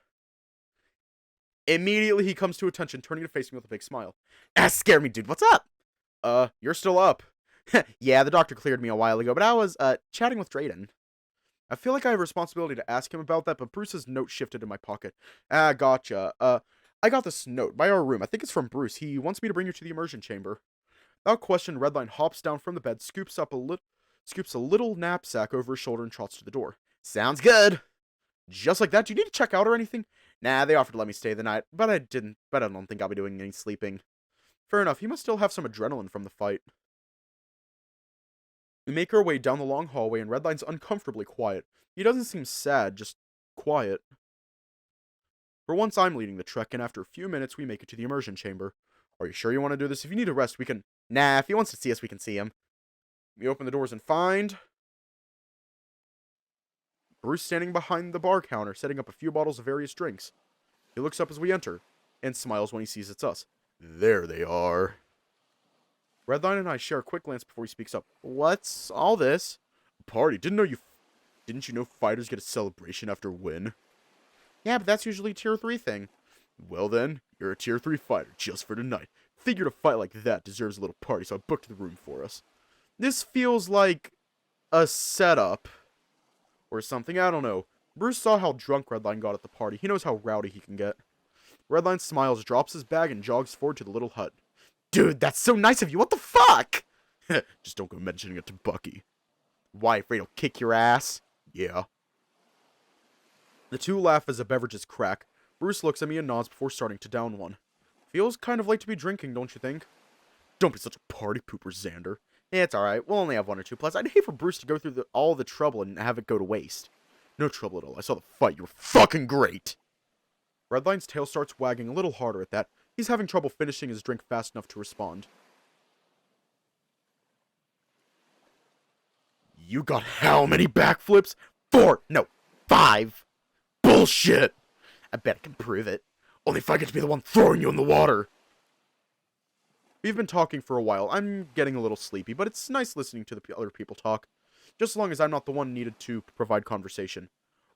Immediately he comes to attention, turning to face me with a big smile. Scare me, dude. What's up? You're still up. Yeah, the doctor cleared me a while ago, but I was, chatting with Drayden. I feel like I have a responsibility to ask him about that, but Bruce's note shifted in my pocket. Gotcha. I got this note by our room. I think it's from Bruce. He wants me to bring you to the immersion chamber. Without question, Redline hops down from the bed, scoops a little knapsack over his shoulder, and trots to the door. Sounds good. Just like that. Do you need to check out or anything? Nah, they offered to let me stay the night, but I didn't. But I don't think I'll be doing any sleeping. Fair enough. He must still have some adrenaline from the fight. We make our way down the long hallway, and Redline's uncomfortably quiet. He doesn't seem sad, just quiet. For once, I'm leading the trek, and after a few minutes, we make it to the immersion chamber. Are you sure you want to do this? If you need a rest, we can... Nah, if he wants to see us, we can see him. We open the doors and find... Bruce standing behind the bar counter, setting up a few bottles of various drinks. He looks up as we enter, and smiles when he sees it's us. There they are. Redline and I share a quick glance before he speaks up. What's all this? A party. Didn't you know fighters get a celebration after a win? Yeah, but that's usually a tier 3 thing. Well then, you're a tier 3 fighter just for tonight. Figured a fight like that deserves a little party, so I booked the room for us. This feels like a setup or something, I don't know. Bruce saw how drunk Redline got at the party. He knows how rowdy he can get. Redline smiles, drops his bag, and jogs forward to the little hut. Dude, that's so nice of you. What the fuck? Just don't go mentioning it to Bucky. Why, afraid he'll kick your ass? Yeah. The two laugh as the beverages crack. Bruce looks at me and nods before starting to down one. Feels kind of late to be drinking, don't you think? Don't be such a party pooper, Xander. Yeah, it's alright. We'll only have one or two. Plus, I'd hate for Bruce to go through all the trouble and have it go to waste. No trouble at all. I saw the fight. You were fucking great. Redline's tail starts wagging a little harder at that. He's having trouble finishing his drink fast enough to respond. You got how many backflips? 4! No, 5! Bullshit! I bet I can prove it. Only if I get to be the one throwing you in the water. We've been talking for a while. I'm getting a little sleepy, but it's nice listening to the other people talk. Just as long as I'm not the one needed to provide conversation.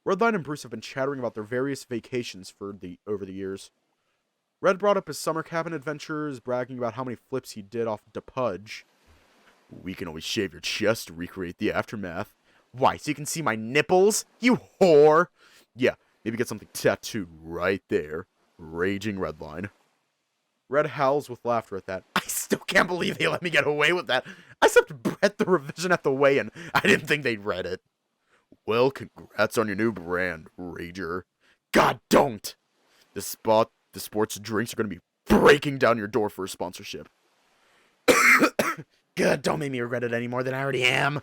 Redline and Bruce have been chattering about their various vacations over the years. Red brought up his summer cabin adventures, bragging about how many flips he did off Pudge. We can always shave your chest to recreate the aftermath. Why, so you can see my nipples? You whore! Yeah, maybe get something tattooed right there. Raging Redline. Red howls with laughter at that. I still can't believe they let me get away with that. I sent Brett the revision at the weigh-in. I didn't think they'd read it. Well, congrats on your new brand, Rager. God, don't! The sports drinks are going to be breaking down your door for a sponsorship. God, don't make me regret it any more than I already am.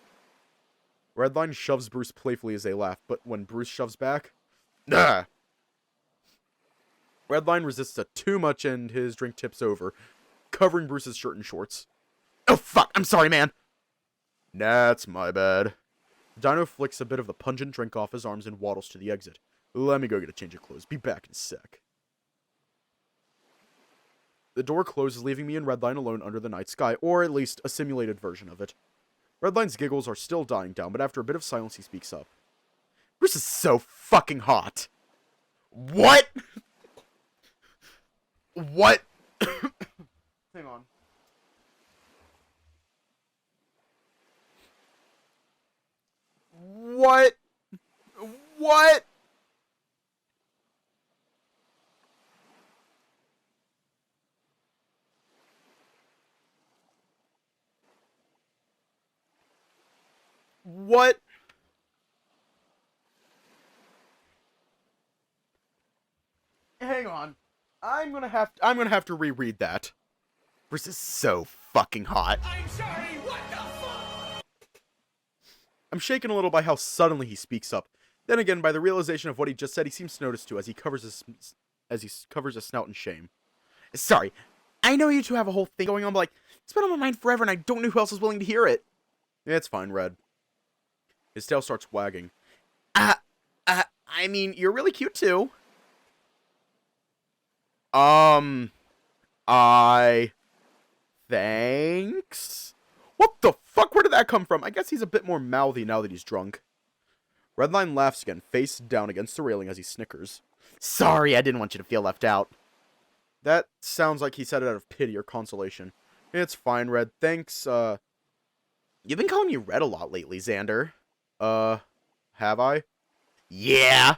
Redline shoves Bruce playfully as they laugh, but when Bruce shoves back... Ah! Redline resists it too much and his drink tips over, covering Bruce's shirt and shorts. Oh fuck, I'm sorry, man! That's my bad. Dino flicks a bit of the pungent drink off his arms and waddles to the exit. Let me go get a change of clothes. Be back in a sec. The door closes, leaving me and Redline alone under the night sky, or at least a simulated version of it. Redline's giggles are still dying down, but after a bit of silence he speaks up. Bruce is so fucking hot! What? What? Hang on. What? What? What? Hang on. I'm gonna have to reread that. This is so fucking hot. I'm sorry, what the fuck? I'm shaken a little by how suddenly he speaks up. Then again, by the realization of what he just said, he seems to notice too, as he covers his snout in shame. Sorry, I know you two have a whole thing going on, but like, it's been on my mind forever, and I don't know who else is willing to hear it. Yeah, it's fine, Red. His tail starts wagging. I mean, you're really cute too. Thanks? What the fuck? Where did that come from? I guess he's a bit more mouthy now that he's drunk. Redline laughs again, face down against the railing as he snickers. Sorry, I didn't want you to feel left out. That sounds like he said it out of pity or consolation. It's fine, Red. Thanks, You've been calling me Red a lot lately, Xander. Have I? Yeah!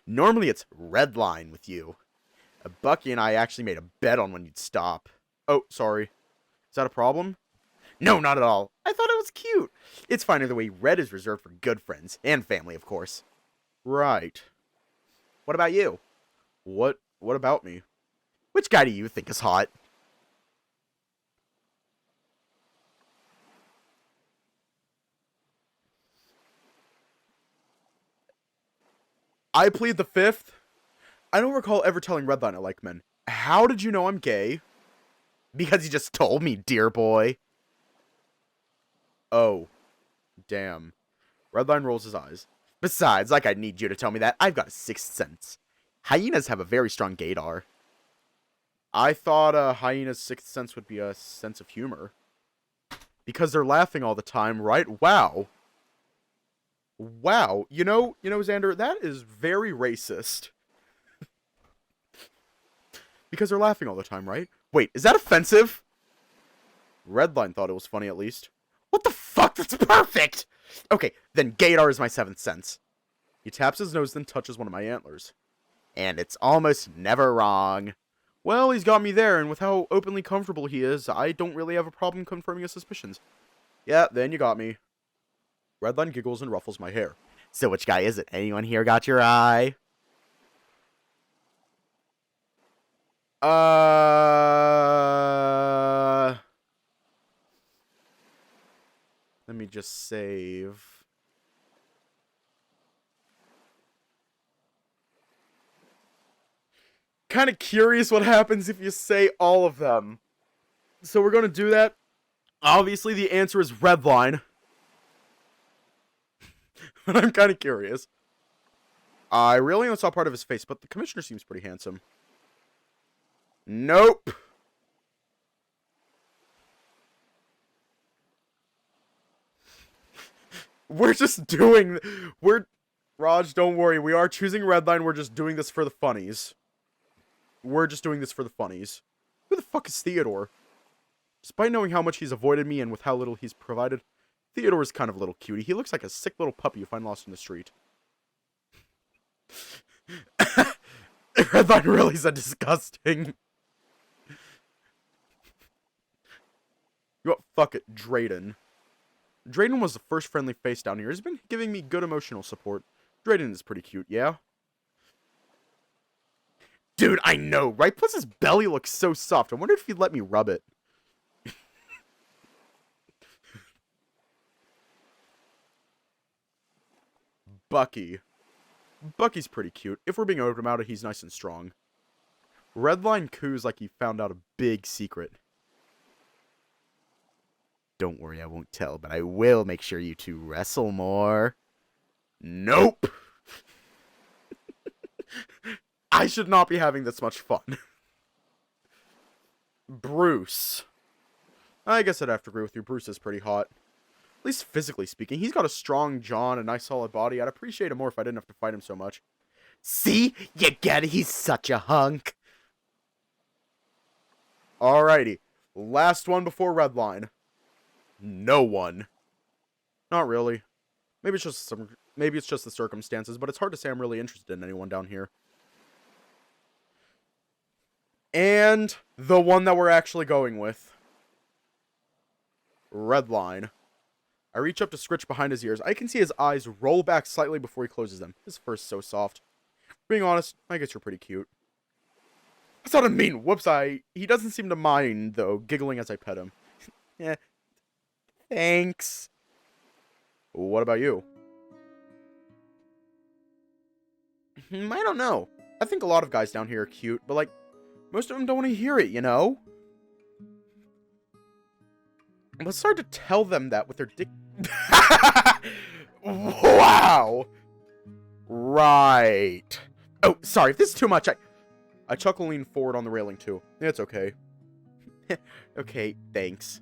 Normally it's Redline with you. Bucky and I actually made a bet on when you'd stop. Oh, sorry. Is that a problem? No, not at all. I thought it was cute. It's fine either way. Red is reserved for good friends. And family, of course. Right. What about you? What about me? Which guy do you think is hot? I plead the fifth. I don't recall ever telling Redline I like men. How did you know I'm gay? Because you just told me, dear boy. Oh. Damn. Redline rolls his eyes. Besides, like I'd need you to tell me that. I've got a sixth sense. Hyenas have a very strong gaydar. I thought a hyena's sixth sense would be a sense of humor. Because they're laughing all the time, right? Wow. Wow. You know, Xander, that is very racist. Because they're laughing all the time, right? Wait, is that offensive? Redline thought it was funny at least. What the fuck? That's perfect! Okay, then gaydar is my seventh sense. He taps his nose, then touches one of my antlers. And it's almost never wrong. Well, he's got me there, and with how openly comfortable he is, I don't really have a problem confirming his suspicions. Yeah, then you got me. Redline giggles and ruffles my hair. So which guy is it? Anyone here got your eye? Let me just save. Kind of curious what happens if you say all of them. So we're going to do that. Obviously, the answer is Redline. But I'm kind of curious. I really only saw part of his face, but the commissioner seems pretty handsome. Nope. Raj, don't worry. We are choosing Redline. We're just doing this for the funnies. Who the fuck is Theodore? Despite knowing how much he's avoided me and with how little he's provided, Theodore is kind of a little cutie. He looks like a sick little puppy you find lost in the street. Redline really said disgusting. You know what? Fuck it. Drayden. Drayden was the first friendly face down here. He's been giving me good emotional support. Drayden is pretty cute, yeah? Dude, I know, right? Plus his belly looks so soft. I wonder if he'd let me rub it. Bucky. Bucky's pretty cute. If we're being open about it, he's nice and strong. Redline coos like he found out a big secret. Don't worry, I won't tell, but I will make sure you two wrestle more. Nope! I should not be having this much fun. Bruce. I guess I'd have to agree with you. Bruce is pretty hot. At least physically speaking. He's got a strong jaw and a nice solid body. I'd appreciate it more if I didn't have to fight him so much. See? You get it? He's such a hunk. Alrighty. Last one before Redline. No one. Not really. Maybe it's just the circumstances, but it's hard to say I'm really interested in anyone down here. And the one that we're actually going with. Redline. I reach up to scritch behind his ears. I can see his eyes roll back slightly before he closes them. His fur's so soft. Being honest, I guess you're pretty cute. That's not a mean. Whoops, he doesn't seem to mind, though, giggling as I pet him. Yeah. Thanks. What about you? I don't know. I think a lot of guys down here are cute, but, like, most of them don't want to hear it, you know? But it's hard to tell them that with their dick... Wow! Right. Oh, sorry, if this is too much, I chuckle, lean forward on the railing, too. It's okay. Okay, thanks.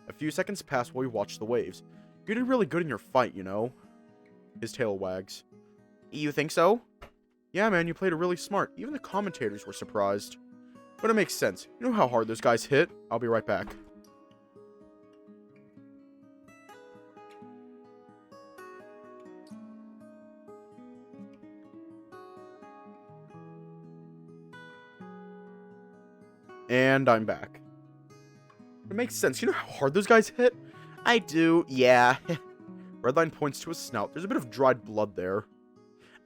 A few seconds pass while we watch the waves. You did really good in your fight, you know? His tail wags. You think so? Yeah, man, you played it really smart. Even the commentators were surprised. But it makes sense. You know how hard those guys hit? I'll be right back. And I'm back. It makes sense. You know how hard those guys hit? I do, yeah. Redline points to his snout. There's a bit of dried blood there.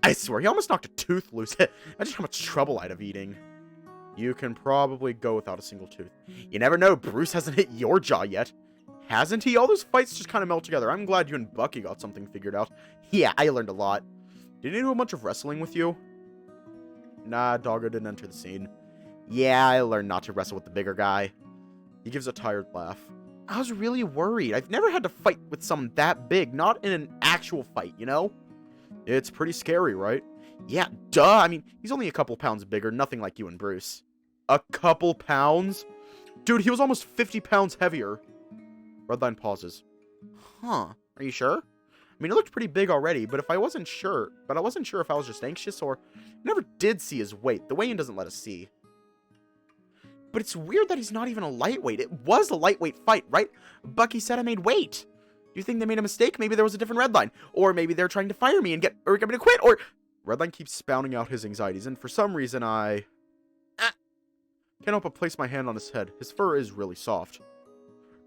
I swear, he almost knocked a tooth loose. Imagine how much trouble I'd have eating. You can probably go without a single tooth. You never know, Bruce hasn't hit your jaw yet. Hasn't he? All those fights just kind of melt together. I'm glad you and Bucky got something figured out. Yeah, I learned a lot. Did he do a bunch of wrestling with you? Nah, Doggo didn't enter the scene. Yeah, I learned not to wrestle with the bigger guy. He gives a tired laugh. I was really worried. I've never had to fight with someone that big, not in an actual fight, you know? It's pretty scary, right? Yeah, duh. I mean, he's only a couple pounds bigger, nothing like you and Bruce. A couple pounds? Dude, he was almost 50 pounds heavier. Redline pauses. Huh, are you sure? I mean, it looked pretty big already, but I wasn't sure if I was just anxious or never did see his weight. The weigh-in doesn't let us see. But it's weird that he's not even a lightweight. It was a lightweight fight, right? Bucky said I made weight. Do you think they made a mistake? Maybe there was a different Redline. Or maybe they're trying to fire me and get me to quit, or... Redline keeps spouting out his anxieties, and for some reason I... Can't help but place my hand on his head. His fur is really soft.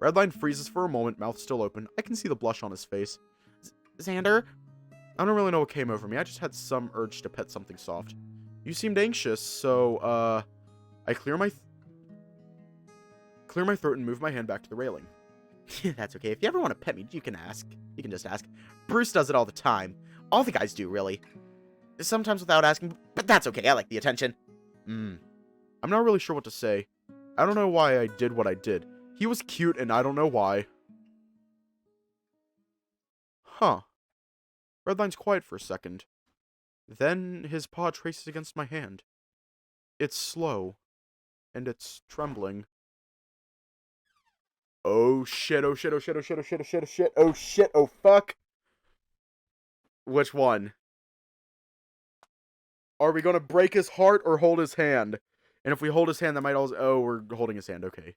Redline freezes for a moment, mouth still open. I can see the blush on his face. Xander? I don't really know what came over me. I just had some urge to pet something soft. You seemed anxious, so, I clear my throat and move my hand back to the railing. That's okay. If you ever want to pet me, you can ask. You can just ask. Bruce does it all the time. All the guys do, really. Sometimes without asking, but that's okay. I like the attention. I'm not really sure what to say. I don't know why I did what I did. He was cute, and I don't know why. Huh. Redline's quiet for a second. Then his paw traces against my hand. It's slow. And it's trembling. Oh shit, oh shit, oh shit, oh shit, oh shit, oh shit, oh shit, oh shit, oh fuck. Which one? Are we gonna break his heart or hold his hand? And if we hold his hand, that might also... Oh, we're holding his hand, okay.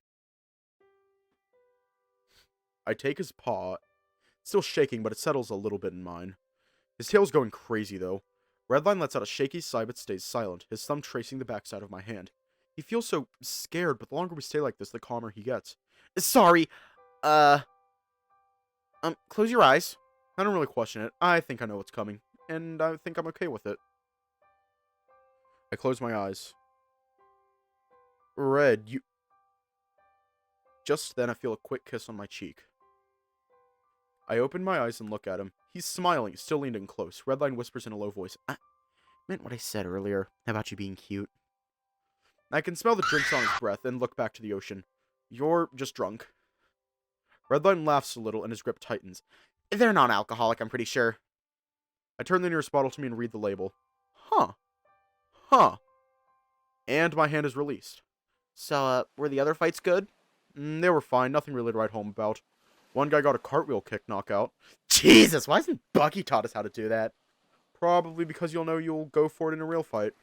I take his paw. Still shaking, but it settles a little bit in mine. His tail's going crazy, though. Redline lets out a shaky sigh but stays silent, his thumb tracing the backside of my hand. He feels so scared, but the longer we stay like this, the calmer he gets. Sorry. Close your eyes. I don't really question it. I think I know what's coming. And I think I'm okay with it. I close my eyes. Red, you... Just then I feel a quick kiss on my cheek. I open my eyes and look at him. He's smiling, still leaned in close. Redline whispers in a low voice. I meant what I said earlier about you being cute. I can smell the drinks on his breath and look back to the ocean. You're just drunk. Redline laughs a little and his grip tightens. They're non-alcoholic, I'm pretty sure. I turn the nearest bottle to me and read the label. Huh. And my hand is released. So, were the other fights good? They were fine, nothing really to write home about. One guy got a cartwheel kick knockout. Jesus, why hasn't Bucky taught us how to do that? Probably because you'll know you'll go for it in a real fight.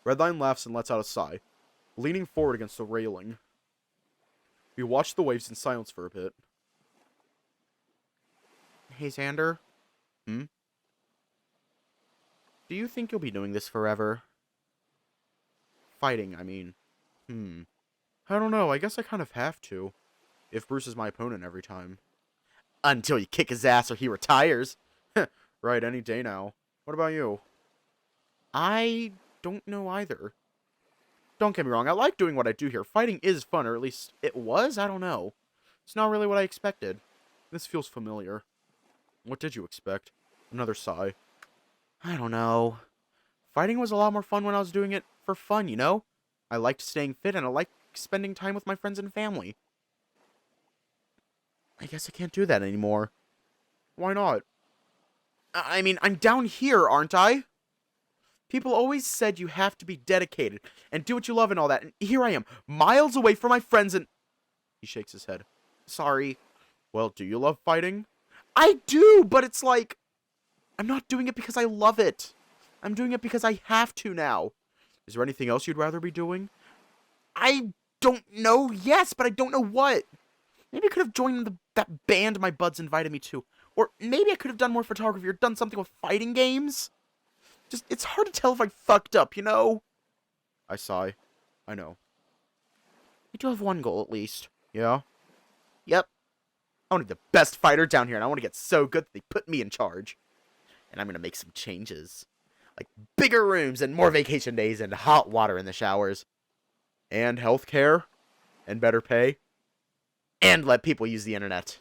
Redline laughs and lets out a sigh, leaning forward against the railing. We watch the waves in silence for a bit. Hey, Xander. Do you think you'll be doing this forever? Fighting, I mean. I don't know. I guess I kind of have to. If Bruce is my opponent every time. Until you kick his ass or he retires. Right, any day now. What about you? I don't know either. Don't get me wrong, I like doing what I do here. Fighting is fun, or at least it was? I don't know. It's not really what I expected. This feels familiar. What did you expect? Another sigh. I don't know. Fighting was a lot more fun when I was doing it for fun, you know? I liked staying fit and I liked spending time with my friends and family. I guess I can't do that anymore. Why not? I mean, I'm down here, aren't I? People always said you have to be dedicated and do what you love and all that. And here I am, miles away from my friends and... He shakes his head. Sorry. Well, do you love fighting? I do, but it's like... I'm not doing it because I love it. I'm doing it because I have to now. Is there anything else you'd rather be doing? I don't know. Yes, but I don't know what. Maybe I could have joined that band my buds invited me to. Or maybe I could have done more photography or done something with fighting games. Just, it's hard to tell if I fucked up, you know? I sigh. I know. I do have one goal, at least. Yeah? Yep. I want to be the best fighter down here, and I want to get so good that they put me in charge. And I'm going to make some changes. Like bigger rooms and more vacation days and hot water in the showers. And healthcare. And better pay. And let people use the internet.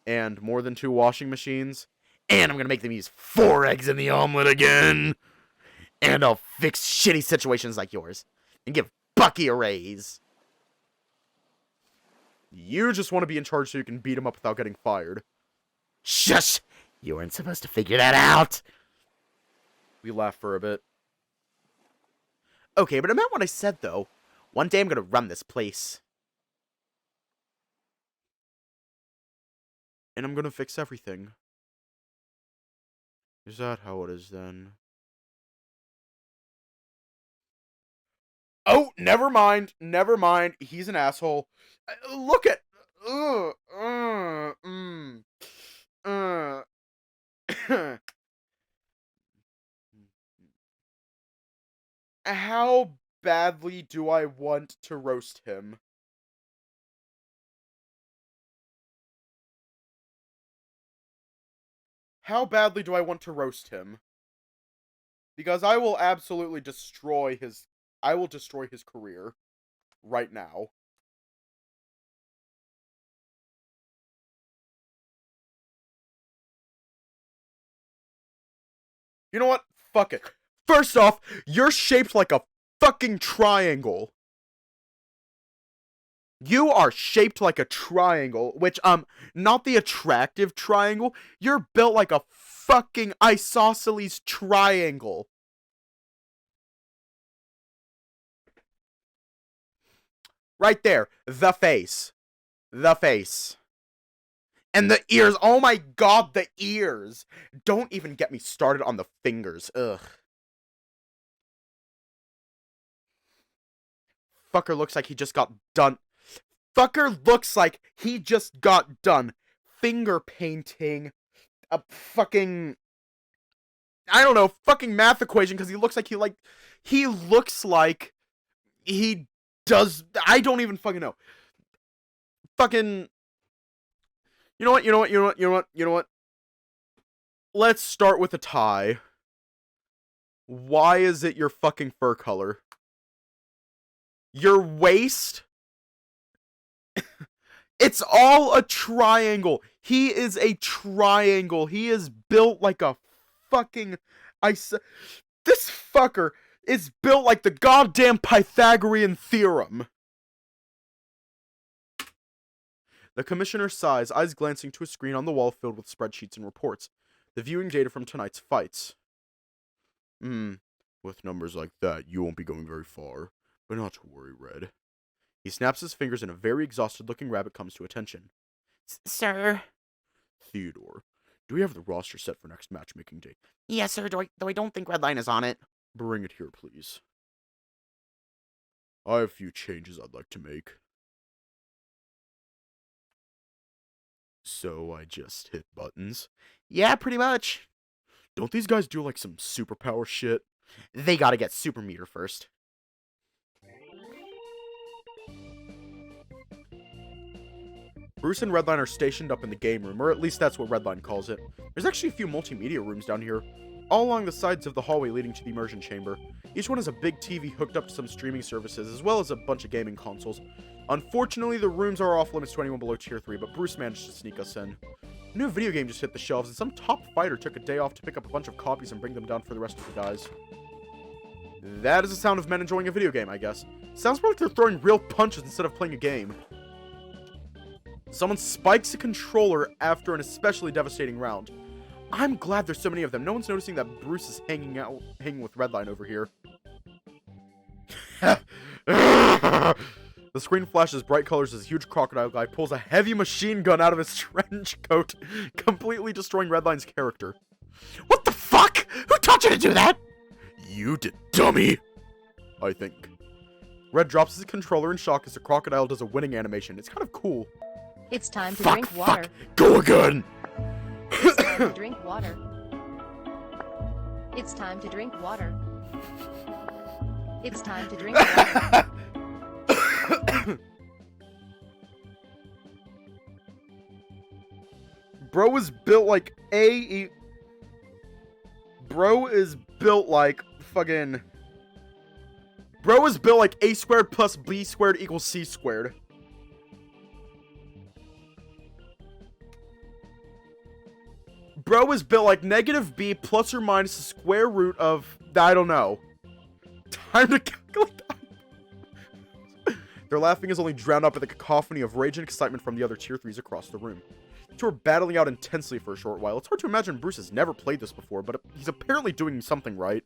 And more than 2 washing machines. And I'm going to make them use 4 eggs in the omelet again. And I'll fix shitty situations like yours. And give Bucky a raise. You just want to be in charge so you can beat him up without getting fired. Shush! You weren't supposed to figure that out. We laugh for a bit. Okay, but I meant what I said, though. One day I'm going to run this place. And I'm going to fix everything. Is that how it is, then? Oh, never mind. Never mind. He's an asshole. Look at... How badly do I want to roast him? How badly do I want to roast him? Because I will absolutely destroy his... I will destroy his career. Right now. You know what? Fuck it. First off, you're shaped like a fucking triangle. You are shaped like a triangle, which, not the attractive triangle. You're built like a fucking isosceles triangle. Right there. The face. The face. And the ears. Oh my god, the ears. Don't even get me started on the fingers. Ugh. Fucker looks like he just got done. Fucker looks like he just got done finger painting a fucking... I don't know, fucking math equation, because he looks like he looks like he does... I don't even fucking know. Fucking... You know what? Let's start with a tie. Why is it your fucking fur color? Your waist? It's all a triangle. He is a triangle. He is built like a fucking... This fucker is built like the goddamn Pythagorean theorem. The commissioner sighs, eyes glancing to a screen on the wall filled with spreadsheets and reports. The viewing data from tonight's fights. With numbers like that, you won't be going very far. But not to worry, Red. He snaps his fingers and a very exhausted-looking rabbit comes to attention. Sir? Theodore, Do we have the roster set for next matchmaking day? Yes, sir, though I don't think Redline is on it. Bring it here, please. I have a few changes I'd like to make. So I just hit buttons? Yeah, pretty much. Don't these guys do like some superpower shit? They gotta get super meter first. Bruce and Redline are stationed up in the game room, or at least that's what Redline calls it. There's actually a few multimedia rooms down here, all along the sides of the hallway leading to the immersion chamber. Each one has a big TV hooked up to some streaming services, as well as a bunch of gaming consoles. Unfortunately, the rooms are off limits to anyone below tier 3, but Bruce managed to sneak us in. A new video game just hit the shelves, and some top fighter took a day off to pick up a bunch of copies and bring them down for the rest of the guys. That is the sound of men enjoying a video game, I guess. Sounds more like they're throwing real punches instead of playing a game. Someone spikes a controller after an especially devastating round. I'm glad there's so many of them. No one's noticing that Bruce is hanging with Redline over here. The screen flashes bright colors as a huge crocodile guy pulls a heavy machine gun out of his trench coat, completely destroying Redline's character. What the fuck? Who taught you to do that? You did, dummy! I think. Red drops his controller in shock as the crocodile does a winning animation. It's kind of cool. It's time to drink water. Go again! It's time to drink water. It's time to drink water. It's time to drink water. Bro is built like Bro is built like fucking... Bro is built like A squared plus B squared equals C squared. Bro is built like negative B plus or minus the square root of... I don't know. Time to calculate that. Their laughing is only drowned out by the cacophony of rage and excitement from the other tier 3s across the room. The two are battling out intensely for a short while. It's hard to imagine Bruce has never played this before, but he's apparently doing something right.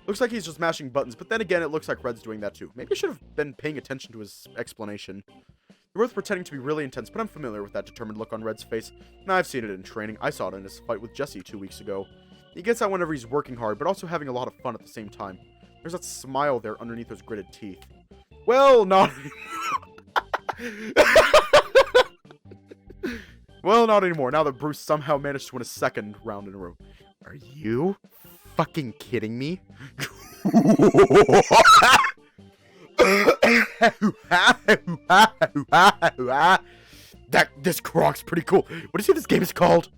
Looks like he's just mashing buttons, but then again, it looks like Red's doing that too. Maybe I should have been paying attention to his explanation. They're both pretending to be really intense, but I'm familiar with that determined look on Red's face. Now, I've seen it in training. I saw it in his fight with Jesse 2 weeks ago. He gets that whenever he's working hard, but also having a lot of fun at the same time. There's that smile there underneath those gritted teeth. Well, not well, not anymore, now that Bruce somehow managed to win a second round in a row. Are you fucking kidding me? This croc's pretty cool. What do you say this game is called?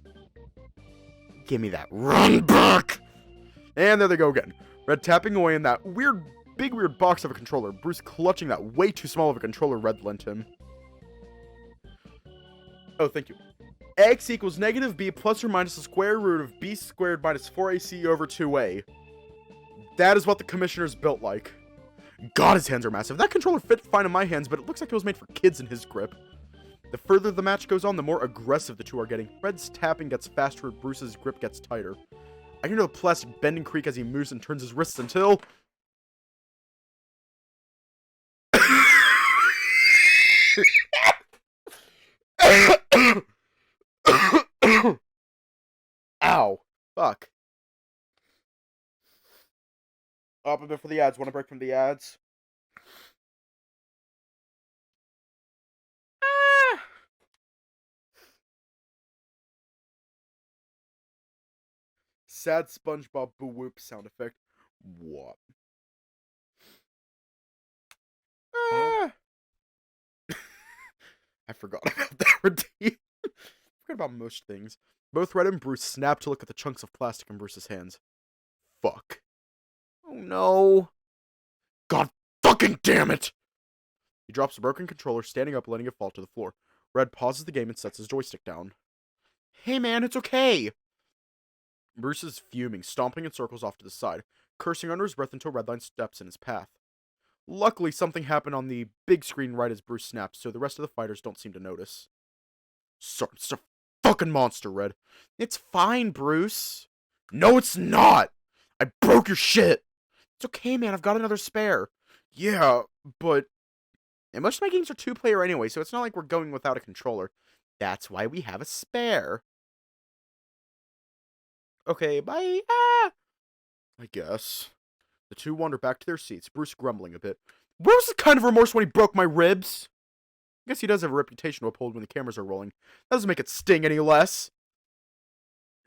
Give me that run back! And there they go again. Red tapping away in that big weird box of a controller. Bruce clutching that way too small of a controller Red lent him. Oh, thank you. X equals negative B plus or minus the square root of B squared minus 4AC over 2A. That is what the commissioner's built like. God, his hands are massive. That controller fit fine in my hands, but it looks like it was made for kids in his grip. The further the match goes on, the more aggressive the two are getting. Red's tapping gets faster, Bruce's grip gets tighter. I can hear the plastic bend and creak as he moves and turns his wrists until... Ow. Fuck. Up a bit for the ads. Want a break from the ads? Sad SpongeBob boo whoop sound effect. What? I forgot about that routine. Forgot about most things. Both Red and Bruce snap to look at the chunks of plastic in Bruce's hands. Fuck. Oh no. God fucking damn it! He drops the broken controller, standing up, letting it fall to the floor. Red pauses the game and sets his joystick down. Hey man, it's okay! Bruce is fuming, stomping in circles off to the side, cursing under his breath until Redline steps in his path. Luckily, something happened on the big screen right as Bruce snaps, so the rest of the fighters don't seem to notice. Sorry, it's a fucking monster, Red. It's fine, Bruce. No, it's not! I broke your shit! It's okay, man, I've got another spare. Yeah, but... And most of my games are two-player anyway, so it's not like we're going without a controller. That's why we have a spare. Okay, bye. Ah! I guess. The two wander back to their seats, Bruce grumbling a bit. Where was the kind of remorse when he broke my ribs? I guess he does have a reputation to uphold when the cameras are rolling. That doesn't make it sting any less.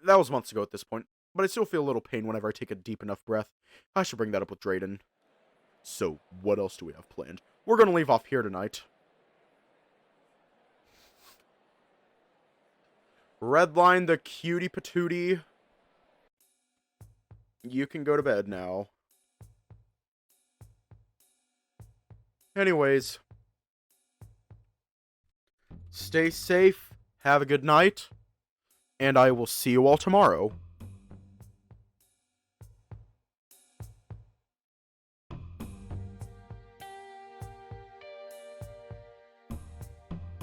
That was months ago at this point, but I still feel a little pain whenever I take a deep enough breath. I should bring that up with Drayden. So, what else do we have planned? We're gonna leave off here tonight. Redline the cutie patootie. You can go to bed now. Anyways. Stay safe, have a good night, and I will see you all tomorrow.